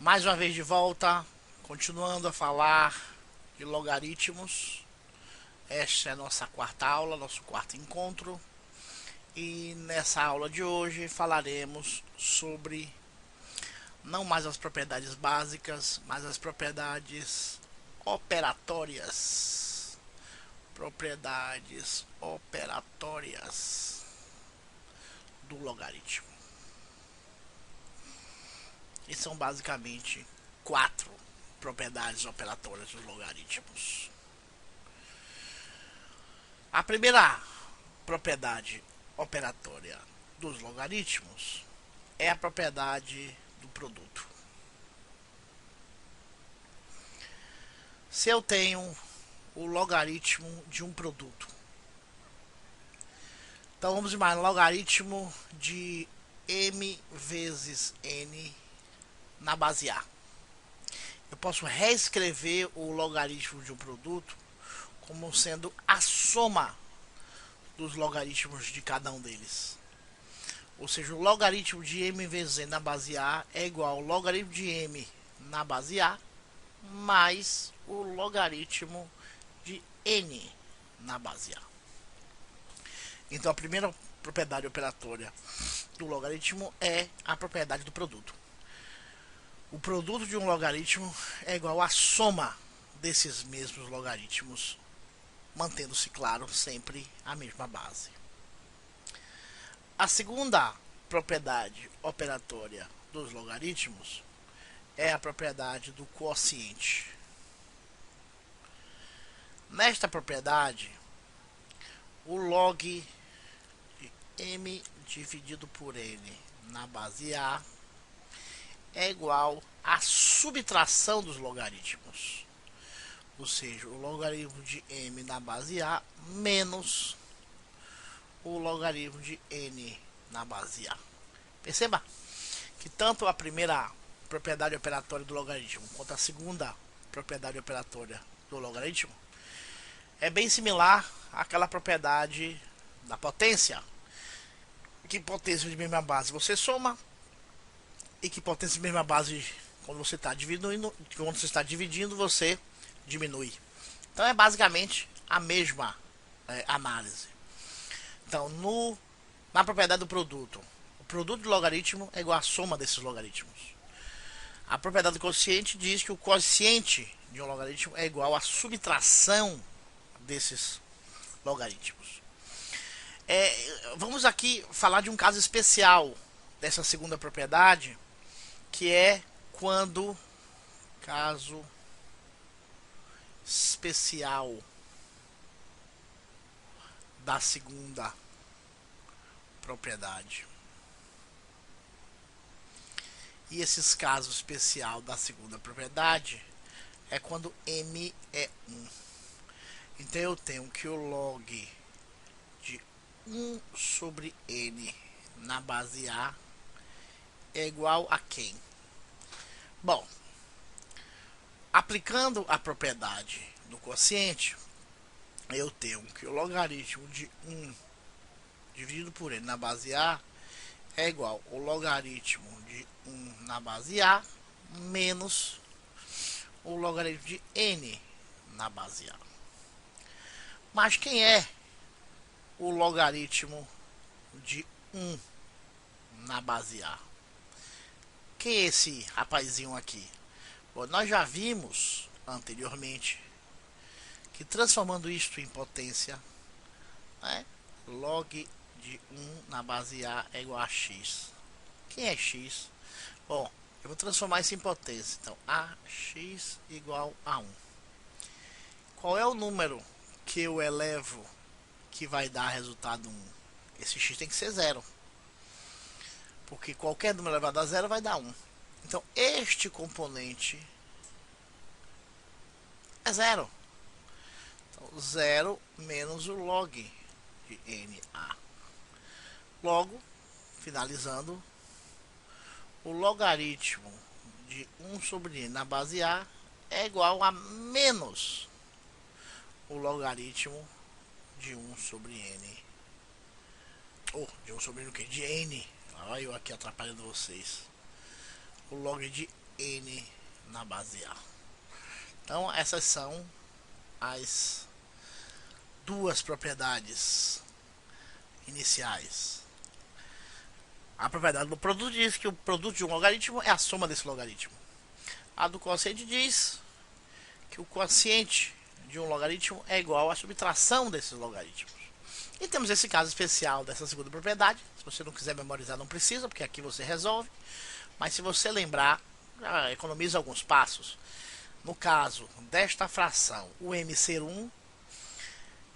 Mais uma vez de volta, continuando a falar de logaritmos. Esta é a nossa quarta aula, nosso quarto encontro. E nessa aula de hoje falaremos sobre não mais as propriedades básicas, mas as propriedades operatórias. Propriedades operatórias do logaritmo. E são basicamente quatro propriedades operatórias dos logaritmos. A primeira propriedade operatória dos logaritmos é a propriedade do produto. Se eu tenho o logaritmo de um produto, então vamos imaginar o logaritmo de m vezes n na base A. Eu posso reescrever o logaritmo de um produto como sendo a soma dos logaritmos de cada um deles. Ou seja, o logaritmo de m vezes n na base A é igual ao logaritmo de m na base A mais o logaritmo de n na base A. Então a primeira propriedade operatória do logaritmo é a propriedade do produto. O produto de um logaritmo é igual à soma desses mesmos logaritmos, mantendo-se, claro, sempre a mesma base. A segunda propriedade operatória dos logaritmos é a propriedade do quociente. Nesta propriedade, o log de m dividido por n na base A é igual à subtração dos logaritmos. Ou seja, o logaritmo de m na base A menos o logaritmo de n na base A. Perceba que tanto a primeira propriedade operatória do logaritmo quanto a segunda propriedade operatória do logaritmo é bem similar àquela propriedade da potência. Que potência de mesma base você soma e que potência de mesma base quando você está dividindo você diminui. Então é basicamente a mesma análise. Então na propriedade do produto, o produto do logaritmo é igual à soma desses logaritmos. A propriedade do quociente diz que o quociente de um logaritmo é igual à subtração desses logaritmos. Vamos aqui falar de um caso especial dessa segunda propriedade, que é quando caso especial da segunda propriedade. E esses casos especial da segunda propriedade é quando m é 1. Então eu tenho que o log de 1 sobre n na base A é igual a quem? Bom, aplicando a propriedade do quociente, eu tenho que o logaritmo de 1 dividido por n na base A é igual ao logaritmo de 1 na base A menos o logaritmo de n na base A. Mas quem é o logaritmo de 1 na base A? Quem é esse rapazinho aqui? Bom, nós já vimos anteriormente que transformando isto em potência, né, log de 1 na base A é igual a x. Quem é x? Bom, eu vou transformar isso em potência. Então, ax igual a 1. Qual é o número que eu elevo que vai dar resultado 1? Esse x tem que ser 0. Porque qualquer número elevado a 0 vai dar 1. Então, este componente é 0. Então, 0 menos o log de NA. Logo, finalizando, o logaritmo de 1 sobre n na base A é igual a menos o logaritmo de 1 sobre n. De 1 sobre n o quê? De n. Olha eu aqui atrapalhando vocês. O log de n na base A. Então essas são as duas propriedades iniciais. A propriedade do produto diz que o produto de um logaritmo é a soma desse logaritmo. A do quociente diz que o quociente de um logaritmo é igual à subtração desses logaritmos. E temos esse caso especial dessa segunda propriedade. Se você não quiser memorizar, não precisa, porque aqui você resolve. Mas se você lembrar, economiza alguns passos. No caso desta fração, o m ser 1,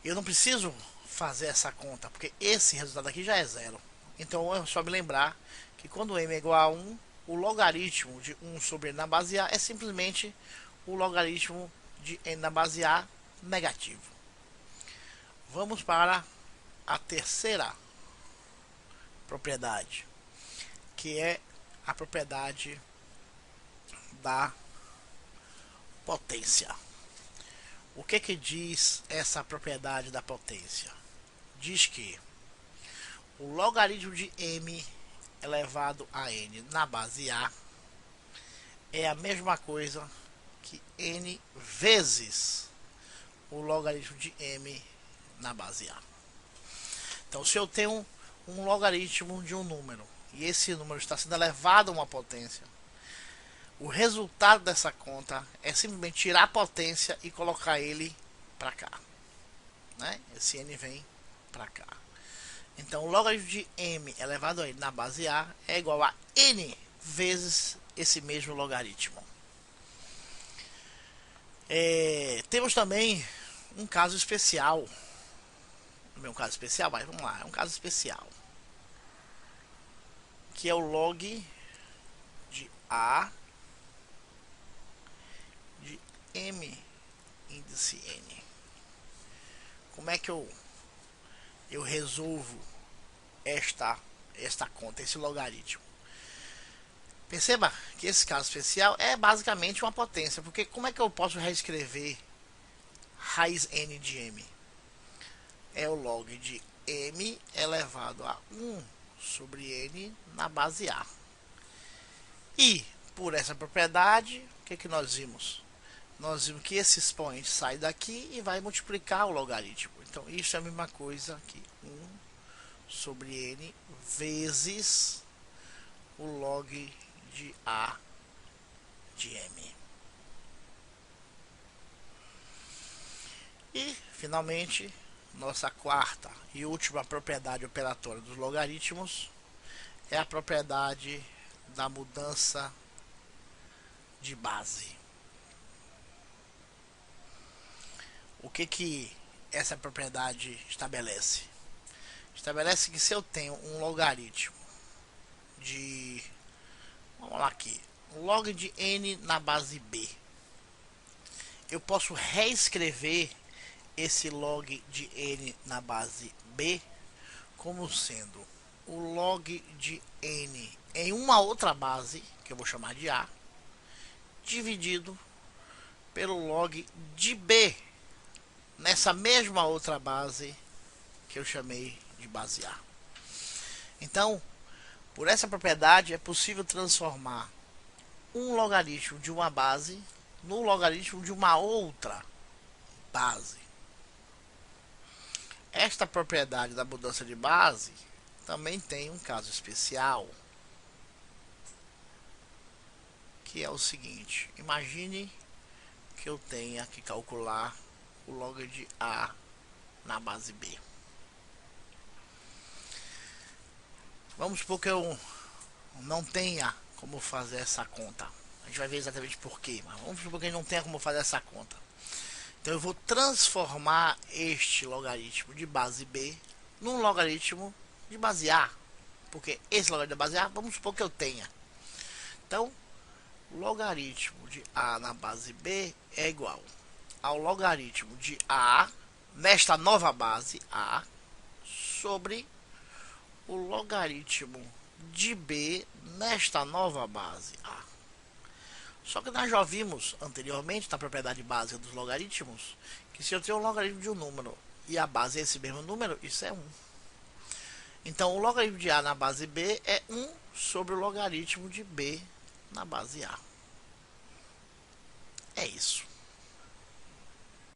eu não preciso fazer essa conta, porque esse resultado aqui já é zero. Então é só me lembrar que quando m é igual a 1, o logaritmo de 1 sobre n na base A é simplesmente o logaritmo de n na base A negativo. Vamos para a terceira propriedade, que é a propriedade da potência. O que diz essa propriedade da potência? Diz que o logaritmo de m elevado a n na base A é a mesma coisa que n vezes o logaritmo de m na base A. Então, se eu tenho um logaritmo de um número e esse número está sendo elevado a uma potência, o resultado dessa conta é simplesmente tirar a potência e colocar ele para cá, né? Esse n vem para cá. Então, o logaritmo de m elevado a n na base A é igual a n vezes esse mesmo logaritmo. Temos também um caso especial. Não é um caso especial, mas vamos lá, é um caso especial, que é o log de A de m índice n. Como é que eu resolvo esta conta, esse logaritmo? Perceba que esse caso especial é basicamente uma potência, porque como é que eu posso reescrever raiz n de m? É o log de m elevado a 1 sobre n na base A. E por essa propriedade, o que nós vimos? Nós vimos que esse expoente sai daqui e vai multiplicar o logaritmo. Então isso é a mesma coisa que 1 sobre n vezes o log de A de m. E finalmente, nossa quarta e última propriedade operatória dos logaritmos é a propriedade da mudança de base. O que essa propriedade estabelece? Estabelece que se eu tenho um logaritmo de, vamos lá aqui, log de n na base b, eu posso reescrever esse log de n na base b como sendo o log de n em uma outra base, que eu vou chamar de A, dividido pelo log de b nessa mesma outra base que eu chamei de base A. Então, por essa propriedade é possível transformar um logaritmo de uma base no logaritmo de uma outra base. Esta propriedade da mudança de base também tem um caso especial, que é o seguinte: imagine que eu tenha que calcular o log de A na base B. Vamos supor que eu não tenha como fazer essa conta. A gente vai ver exatamente por quê, mas vamos supor que a gente não tenha como fazer essa conta. Então eu vou transformar este logaritmo de base B num logaritmo de base A, porque esse logaritmo de base A, vamos supor que eu tenha. Então, o logaritmo de A na base B é igual ao logaritmo de A nesta nova base A sobre o logaritmo de B nesta nova base A. Só que nós já vimos anteriormente, na propriedade básica dos logaritmos, que se eu tenho um logaritmo de um número e a base é esse mesmo número, isso é 1. Então, o logaritmo de A na base B é 1 sobre o logaritmo de B na base A. isso.